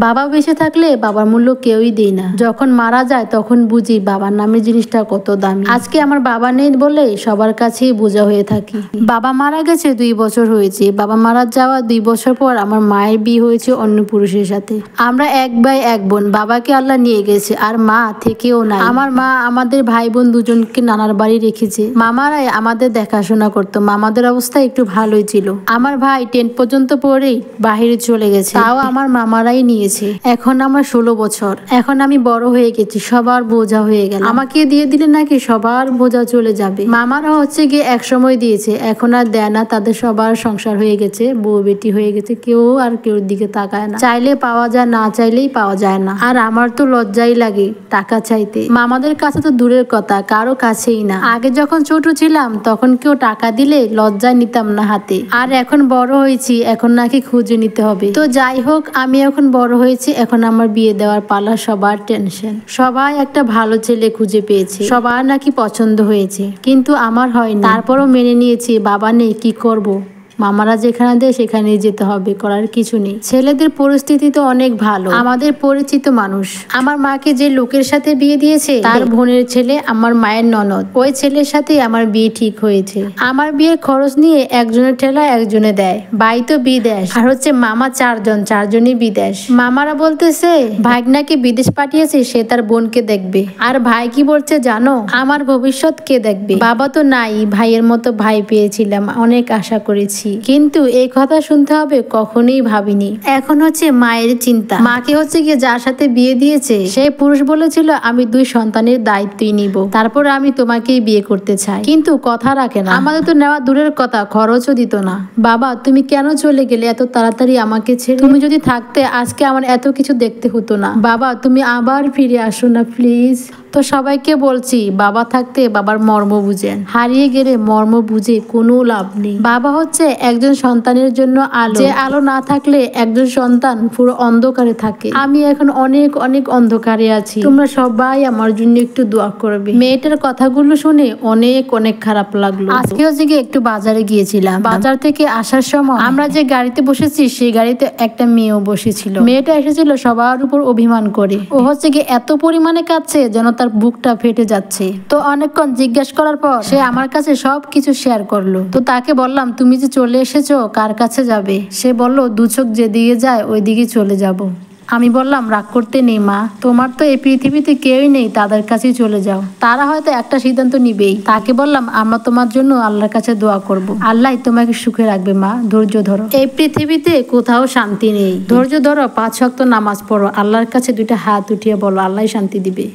বাবা বেঁচে থাকলে বাবার মূল্য কেউই দেয় না, যখন মারা যায় তখন বুঝি বাবার নামের জিনিসটা কত দামি। আজকে আমার বাবা নেই বলে সবার কাছেই বোঝা হয়ে থাকি। বাবা মারা গেছে 2 বছর হয়েছে। বাবা মারা যাওয়া 2 বছর পর আমার মায়ের বিয়ে হয়েছে অন্য পুরুষের সাথে। আমরা 1 ভাই 1 বোন। বাবাকে আল্লাহ নিয়ে গেছে আর মা থেকেও নাই। আমার মা আমাদের ভাই বোন দুজনকে নানার বাড়ি রেখেছে। মামারাই আমাদের দেখাশোনা করতো। মামাদের অবস্থা একটু ভালোই ছিল। আমার ভাই 10 পর্যন্ত পড়েই বাহিরে চলে গেছে, তাও আমার মামারাই নিয়েছে। এখন আমার 16 বছর। এখন আমি বড় হয়ে গেছি, সবার বোঝা হয়ে গেল। আমাকে দিয়ে দিলে নাকি সবার বোঝা চলে যাবে। মামারা হচ্ছে গিয়ে এক সময় দিয়েছে, এখন আর দেয় না। তাদের সবার সংসার হয়ে গেছে, বউ বেটি হয়ে গেছে, কেউ আর কেউর দিকে তাকায় না। চাইলে পাওয়া যায়, না চাইলেই পাওয়া যায় না। আর আমার তো লজ্জাই লাগে টাকা চাইতে। মামাদের কাছে তো দূরের কথা, কারো কাছেই না। আগে যখন ছোট ছিলাম তখন কেউ টাকা দিলে লজ্জায় নিতাম না হাতে, আর এখন বড় হয়েছি এখন নাকি খুঁজে নিতে হবে। তো যাই হোক, আমি এখন বড় হয়েছি, এখন আমার বিয়ে দেওয়ার পালা। সবার টেনশন, সবাই একটা ভালো ছেলে খুঁজে পেয়েছে, সবার নাকি পছন্দ হয়েছে, কিন্তু আমার হয়নি। তারপরও মেনে নিয়েছি, বাবা নেই, কি করব। মামারা যেখানে দেয় সেখানেই যেতে হবে, করার কিছু নেই। ছেলেদের পরিস্থিতি তো অনেক ভালো, আমাদের পরিচিত মানুষ। আমার মাকে যে লোকের সাথে বিয়ে দিয়েছে তার বোনের ছেলে আমার মায়ের ননদ, ওই ছেলের সাথে আমার বিয়ে ঠিক হয়েছে। আমার বিয়ের খরচ নিয়ে একজনের ঠেলা একজনে দেয়। ভাই তো বিদেশ, আর হচ্ছে মামা 4 জন, 4 জনই বিদেশ। মামারা বলতেছে ভাইগনাকে বিদেশ পাঠিয়েছে, সে তার বোনকে দেখবে। আর ভাই কি বলছে জানো, আমার ভবিষ্যৎ কে দেখবে। বাবা তো নাই, ভাইয়ের মতো ভাই পেয়েছিলাম, অনেক আশা করেছি, কিন্তু এই কথা শুনতে হবে কখনোই ভাবিনি। এখন হচ্ছে মায়ের চিন্তা। মাকে হচ্ছে গিয়ে যার সাথে বিয়ে দিয়েছে সেই পুরুষ বলেছিল আমি 2 সন্তানের দায়িত্বই নিব, তারপর আমি তোমাকেই বিয়ে করতে চাই, কিন্তু কথা রাখে না। আমাদের তো নেওয়া দূরের কথা, খরচও দিত না। বাবা তুমি কেন চলে গেলে এত তাড়াতাড়ি আমাকে ছেড়ে? তুমি যদি থাকতে আজকে আমার এত কিছু দেখতে হতো না। বাবা তুমি আবার ফিরে আসো না প্লিজ। তো সবাইকে বলছি, বাবা থাকতে বাবার মর্ম বুঝেন, হারিয়ে গেলে মর্ম বুঝে কোনো লাভ নেই। বাবা হচ্ছে একজন সন্তানের জন্য আলো, যে আলো না থাকলে একজন সন্তান পুরো অন্ধকারে থাকে। আমি এখন অনেক অনেক অন্ধকারে আছি, তোমরা সবাই আমার জন্য একটু দোয়া করবে। মেয়েটার কথাগুলো শুনে অনেক অনেক খারাপ লাগলো। আজকে হচ্ছে গিয়ে একটু বাজারে গিয়েছিলাম। বাজার থেকে আসার সময় আমরা যে গাড়িতে বসেছি সেই গাড়িতে একটা মেয়েও বসেছিল। মেয়েটা এসেছিল সবার উপর অভিমান করে। ও হচ্ছে গিয়ে এত পরিমাণে কাঁদছে যেন তার বুকটা ফেটে যাচ্ছে। তো অনেকক্ষণ জিজ্ঞেস করার পর সে আমার কাছে সবকিছু শেয়ার করলো। তো তাকে বললাম তুমি যে চলে এসেছো কার কাছে যাবে? সে বলল 2 চোখ যেদিকে যায় ওই দিকে চলে যাব। আমি বললাম রাগ করতে নেই মা, তোমার তো এই পৃথিবীতে কেউই নেই, তাদের কাছেই চলে যাও, তারা হয়তো একটা সিদ্ধান্ত নিবেই। তাকে বললাম আমরা তোমার জন্য আল্লাহর কাছে দোয়া করব, আল্লাহ তোমাকে সুখে রাখবে মা, ধৈর্য ধরো। এই পৃথিবীতে কোথাও শান্তি নেই, ধৈর্য ধরো, 5 ওয়াক্ত নামাজ পড়ো, আল্লাহর কাছে 2টা হাত উঠিয়ে বলো, আল্লাহ শান্তি দিবে।